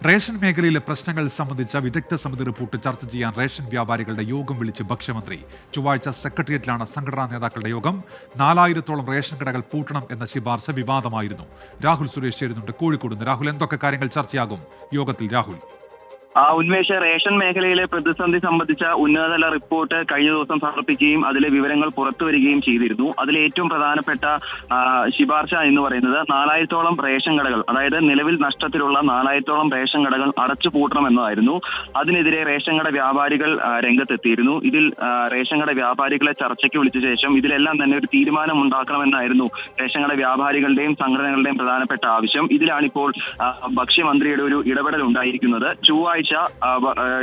Ration മേഖലയിലെ പ്രശ്നങ്ങൾ സംബന്ധിച്ച വിദഗ്ധ സമിതി റിപ്പോർട്ട് ചർച്ച ചെയ്യാൻ റേഷൻ വ്യാപാരികളുടെ യോഗം വിളിച്ച് ഭക്ഷ്യമന്ത്രി. ചൊവ്വാഴ്ച സെക്രട്ടേറിയറ്റിലാണ് സംഘടനാ നേതാക്കളുടെ യോഗം. 4000-ഓളം റേഷൻ കടകൾ പൂട്ടണം എന്ന ശുപാർശ വിവാദമായിരുന്നു. രാഹുൽ സുരേഷ് ചേരുന്നുണ്ട് കോഴിക്കോട് നിന്ന്. രാഹുൽ, എന്തൊക്കെ കാര്യങ്ങൾ ചർച്ചയാകും യോഗത്തിൽ? രാഹുൽ, ഉന്മേഷ്, റേഷൻ മേഖലയിലെ പ്രതിസന്ധി സംബന്ധിച്ച ഉന്നതതല റിപ്പോർട്ട് കഴിഞ്ഞ ദിവസം സമർപ്പിക്കുകയും അതിലെ വിവരങ്ങൾ പുറത്തു വരികയും ചെയ്തിരുന്നു. അതിലെ ഏറ്റവും പ്രധാനപ്പെട്ട ശുപാർശ എന്ന് പറയുന്നത് 4000-ഓളം റേഷൻ കടകൾ, അതായത് നിലവിൽ നഷ്ടത്തിലുള്ള 4000-ഓളം റേഷൻ കടകൾ അടച്ചു പൂട്ടണമെന്നതായിരുന്നു. അതിനെതിരെ റേഷൻ കട വ്യാപാരികൾ രംഗത്തെത്തിയിരുന്നു. ഇതിൽ റേഷൻ കട വ്യാപാരികളെ ചർച്ചയ്ക്ക് വിളിച്ച ശേഷം ഇതിലെല്ലാം തന്നെ ഒരു തീരുമാനം ഉണ്ടാക്കണമെന്നായിരുന്നു റേഷൻ കട വ്യാപാരികളുടെയും സംഘടനകളുടെയും പ്രധാനപ്പെട്ട ആവശ്യം. ഇതിലാണിപ്പോൾ ഭക്ഷ്യമന്ത്രിയുടെ ഒരു ഇടപെടൽ ഉണ്ടായിരിക്കുന്നത്. ചൊവ്വാഴ്ച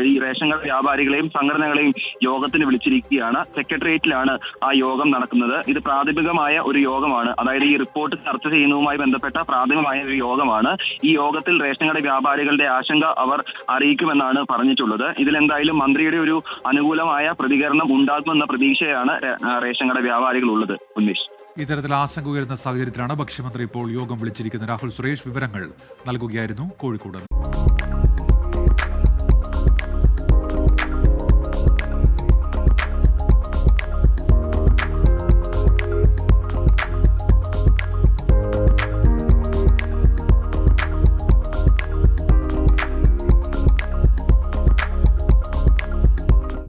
ഈ റേഷൻ കട വ്യാപാരികളെയും സംഘടനകളെയും യോഗത്തിന് വിളിച്ചിരിക്കുകയാണ്. സെക്രട്ടേറിയറ്റിലാണ് ആ യോഗം നടക്കുന്നത്. ഇത് പ്രാഥമികമായ ഒരു യോഗമാണ്, അതായത് ഈ റിപ്പോർട്ട് ചർച്ച ചെയ്യുന്നതുമായി ബന്ധപ്പെട്ട പ്രാഥമികമായ ഒരു യോഗമാണ്. ഈ യോഗത്തിൽ റേഷൻ കട വ്യാപാരികളുടെ ആശങ്ക അവർ അറിയിക്കുമെന്നാണ് പറഞ്ഞിട്ടുള്ളത്. ഇതിലെന്തായാലും മന്ത്രിയുടെ ഒരു അനുകൂലമായ പ്രതികരണം ഉണ്ടാകുമെന്ന പ്രതീക്ഷയാണ് റേഷൻ കട വ്യാപാരികളുള്ളത്. ഉന്മേഷ്, ഇത്തരത്തിൽ ആശങ്ക ഉയരുന്ന സാഹചര്യത്തിലാണ് ഭക്ഷ്യമന്ത്രി ഇപ്പോൾ യോഗം വിളിച്ചിരിക്കുന്നത്. രാഹുൽ സുരേഷ് വിവരങ്ങൾ നൽകുകയായിരുന്നു കോഴിക്കോട്.